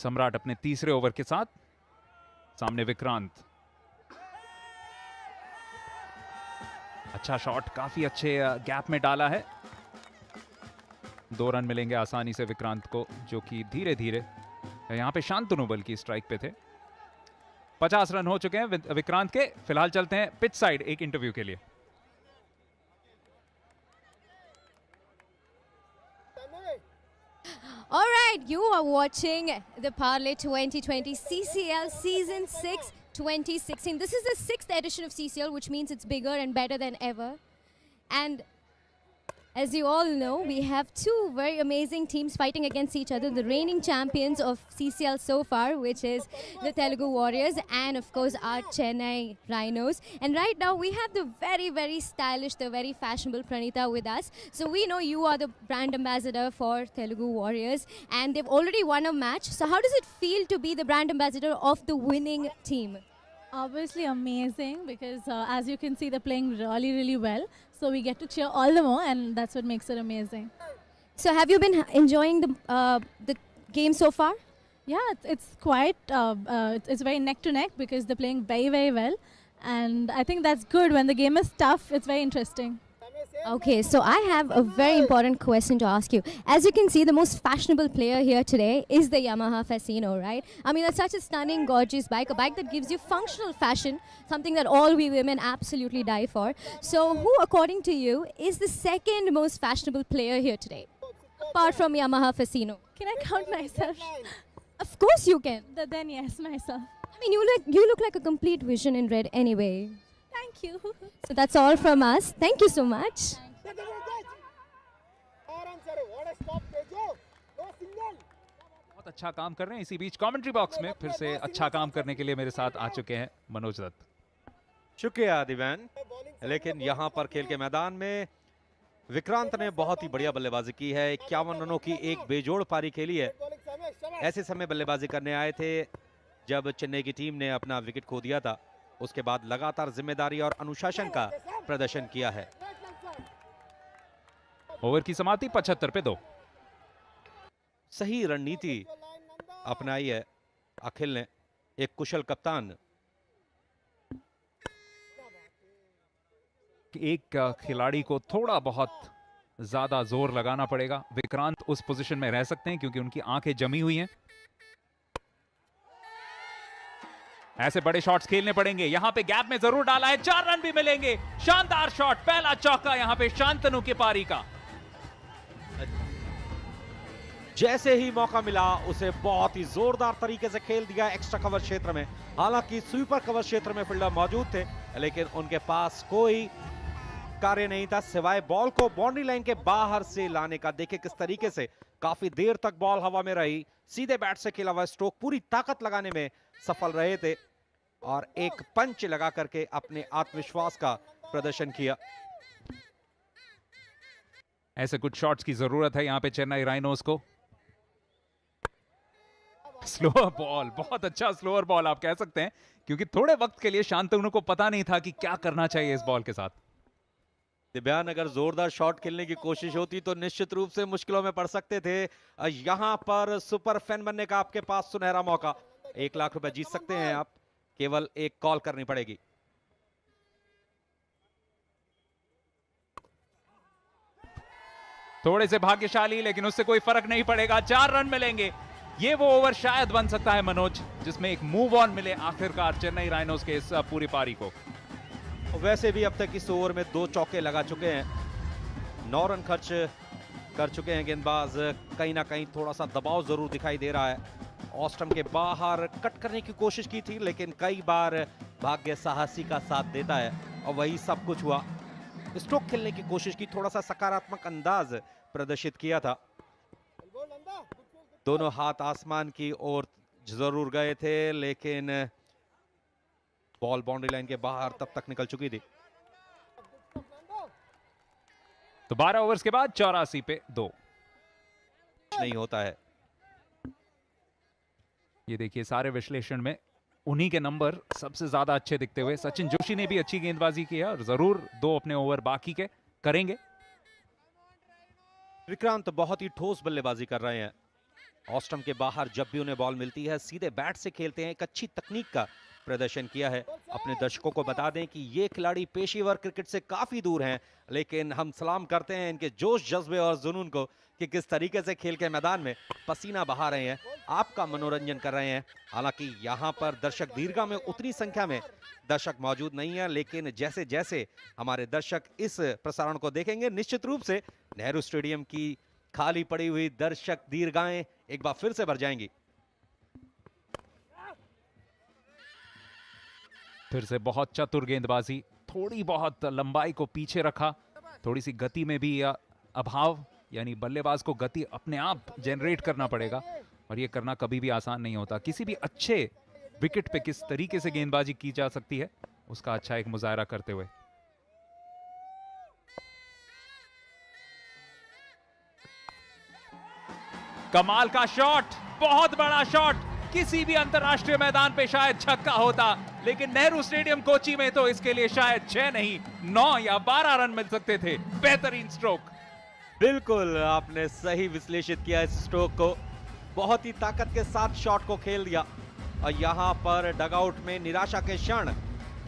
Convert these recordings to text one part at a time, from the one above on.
सम्राट अपने तीसरे ओवर के साथ, सामने विक्रांत। अच्छा शॉट, काफी अच्छे गैप में डाला है। 2 रन मिलेंगे आसानी से विक्रांत को, जो कि धीरे धीरे यहां पे शांतनु बल्कि स्ट्राइक पे थे। 50 रन हो चुके हैं विक्रांत के। फिलहाल चलते हैं पिच साइड एक इंटरव्यू के लिए। All right, you are watching the Parlay 2020 CCL Season 6 2016. This is the 6th edition of CCL, which means it's bigger and better than ever. And as you all know, we have 2 very amazing teams fighting against each other. The reigning champions of CCL so far, which is the Telugu Warriors and of course our Chennai Rhinos. And right now we have the very, very stylish, the very fashionable Pranita with us. So we know you are the brand ambassador for Telugu Warriors and they've already won a match. So how does it feel to be the brand ambassador of the winning team? Obviously amazing because as you can see they're playing really, really well. So we get to cheer all the more and that's what makes it amazing. So have you been enjoying the game so far? Yeah, it's quite, it's very neck to neck because they're playing very, very well. And I think that's good. When the game is tough, it's very interesting. Okay, so I have a very important question to ask you. As you can see, the most fashionable player here today is the Yamaha Fascino, right? I mean, that's such a stunning, gorgeous bike, a bike that gives you functional fashion, something that all we women absolutely die for. So who, according to you, is the second most fashionable player here today, apart from Yamaha Fascino? Can I count myself? Of course you can. Then yes, myself. I mean, you look like a complete vision in red anyway. Thank you. So that's all from us. Thank you so much. बहुत अच्छा काम कर रहे हैं। इसी बीच commentary box में फिर से अच्छा काम करने के लिए मेरे साथ आ चुके हैं मनोज दत्त। शुक्रिया दिव्यान। लेकिन यहां पर खेल के मैदान में विक्रांत ने बहुत ही बढ़िया बल्लेबाजी की है। 51 रनों की एक बेजोड़ पारी खेली है। ऐसे समय बल्लेबाजी करने आए थे जब चेन्नई की टीम ने अपना विकेट खो दिया था। उसके बाद लगातार जिम्मेदारी और अनुशासन का प्रदर्शन किया है। ओवर की समाप्ति 75 पे 2। सही रणनीति अपनाई है अखिल ने, एक कुशल कप्तान। एक खिलाड़ी को थोड़ा बहुत ज्यादा जोर लगाना पड़ेगा। विक्रांत उस पोजीशन में रह सकते हैं क्योंकि उनकी आंखें जमी हुई हैं। ऐसे बड़े शॉट्स खेलने पड़ेंगे। यहां पे गैप में जरूर डाला है, 4 रन भी मिलेंगे। शानदार शॉट, पहला चौका यहां पे शांतनु की पारी का। जैसे ही मौका मिला उसे बहुत ही जोरदार तरीके से खेल दिया एक्स्ट्रा कवर क्षेत्र में। हालांकि स्वीपर कवर क्षेत्र में फील्डर मौजूद थे लेकिन उनके पास कोई कार्य नहीं था सिवाय बॉल को बाउंड्री लाइन के बाहर से लाने का। देखिए किस तरीके से काफी देर तक बॉल हवा में रही, सीधे बैट से खेला हुआ स्ट्रोक पूरी ताकत लगाने में सफल रहे थे और एक पंच लगा करके अपने आत्मविश्वास का प्रदर्शन किया। ऐसे कुछ शॉट्स की जरूरत है यहां पे चेन्नई राइनोस को। स्लोअर बॉल, बहुत अच्छा स्लोअर बॉल आप कह सकते हैं क्योंकि थोड़े वक्त के लिए शांतनु को पता नहीं था कि क्या करना चाहिए इस बॉल के साथ। दिव्यान, अगर जोरदार शॉट खेलने की कोशिश होती तो निश्चित रूप से मुश्किलों में पड़ सकते थे। यहां पर सुपर फैन बनने का आपके पास सुनहरा मौका। 1 लाख रुपए जीत सकते हैं आप, केवल एक कॉल करनी पड़ेगी। थोड़े से भाग्यशाली लेकिन उससे कोई फर्क नहीं पड़ेगा। 4 रन मिलेंगे। ये वो ओवर शायद बन सकता है मनोज जिसमें एक मूव ऑन मिले आखिरकार चेन्नई राइनोस के इस पूरी पारी को। वैसे भी अब तक इस ओवर में 2 चौके लगा चुके हैं, 9 रन खर्च कर चुके हैं गेंदबाज। कहीं ना कहीं थोड़ा सा दबाव जरूर दिखाई दे रहा है। ऑस्टम के बाहर कट करने की कोशिश की थी लेकिन कई बार भाग्य साहसी का साथ देता है और वही सब कुछ हुआ। स्ट्रोक खेलने की कोशिश की, थोड़ा सा सकारात्मक अंदाज प्रदर्शित किया था। दोनों हाथ आसमान की ओर जरूर गए थे लेकिन बॉल बाउंड्री लाइन के बाहर तब तक निकल चुकी थी। तो 12 ओवर्स के बाद 84 पे 2 नहीं होता है। ये देखिए सारे विश्लेषण में उन्हीं के नंबर सबसे ज्यादा अच्छे दिखते हुए। सचिन जोशी ने भी अच्छी गेंदबाजी की है और जरूर 2 अपने ओवर बाकी के करेंगे। विक्रांत बहुत ही ठोस बल्लेबाजी कर रहे हैं। ऑस्टम के बाहर जब भी उन्हें बॉल मिलती है सीधे बैट से खेलते हैं। एक अच्छी तकनीक का प्रदर्शन किया है। अपने दर्शकों को बता दें कि ये खिलाड़ी पेशेवर क्रिकेट से काफी दूर हैं, लेकिन हम सलाम करते हैं इनके जोश जज्बे और जुनून को कि किस तरीके से खेल के मैदान में पसीना बहा रहे हैं, आपका मनोरंजन कर रहे हैं। हालांकि यहाँ पर दर्शक दीर्घा में उतनी संख्या में दर्शक मौजूद नहीं है, लेकिन जैसे जैसे हमारे दर्शक इस प्रसारण को देखेंगे निश्चित रूप से नेहरू स्टेडियम की खाली पड़ी हुई दर्शक दीर्घाएं एक बार फिर से भर जाएंगी। फिर से बहुत चतुर गेंदबाजी, थोड़ी बहुत लंबाई को पीछे रखा, थोड़ी सी गति में भी अभाव, यानी बल्लेबाज को गति अपने आप जनरेट करना पड़ेगा और ये करना कभी भी आसान नहीं होता। किसी भी अच्छे विकेट पे किस तरीके से गेंदबाजी की जा सकती है उसका अच्छा एक मुजाहरा करते हुए। कमाल का शॉट, बहुत बड़ा शॉट, किसी भी अंतरराष्ट्रीय मैदान पे शायद छक्का होता, लेकिन नेहरू स्टेडियम कोची में तो इसके लिए शायद 6 नहीं 9 या 12 रन मिल सकते थे। बेहतरीन स्ट्रोक। बिल्कुल आपने सही विश्लेषित किया इस स्ट्रोक को, बहुत ही ताकत के साथ शॉट को खेल दिया और यहां पर डगआउट में निराशा के क्षण,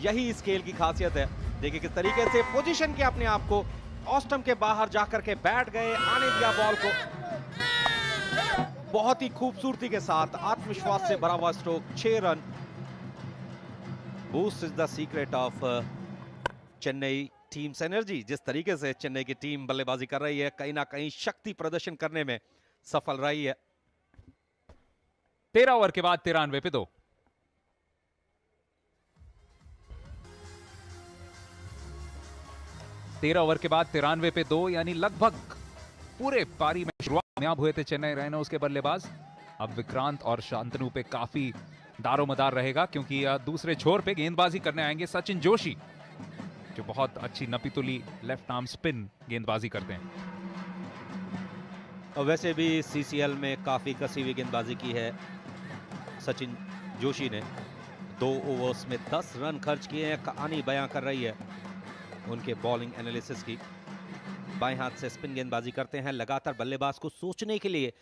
यही इस खेल की खासियत है। देखिए किस तरीके से पोजीशन के अपने आप को ऑस्टम के बाहर जाकर के बैठ गए, आने दिया बॉल को, बहुत ही खूबसूरती के साथ आत्मविश्वास से भरा हुआ stroke, 6 run. Boost is the secret of Chennai teams energy. जिस तरीके से चेन्नई की टीम बल्लेबाजी कर रही है, कहीं ना कहीं शक्ति प्रदर्शन करने में सफल रही है। 13 ओवर के बाद 93 पे 2। ओवर के बाद 93 पे 2, यानी लगभग पूरे पारी में शुरुआत कामयाब हुए थे चेन्नई राइनोज के बल्लेबाज। अब विक्रांत और शांतनु पे काफी दारोमदार रहेगा, क्योंकि दूसरे छोर पे गेंदबाजी करने आएंगे सचिन जोशी, जो बहुत अच्छी नपीतुली लेफ्ट आर्म स्पिन गेंदबाजी करते हैं। और वैसे भी सीसीएल में काफी कसी हुई गेंदबाजी की है सचिन जोशी ने। 2 ओवर्स में 10 रन खर्च किए हैं, कहानी बयां कर रही है उनके बॉलिंग एनालिसिस की। बाएं हाथ से स्पिन गेंदबाजी करते हैं, लगातार बल्लेबाज को सोचने के लिए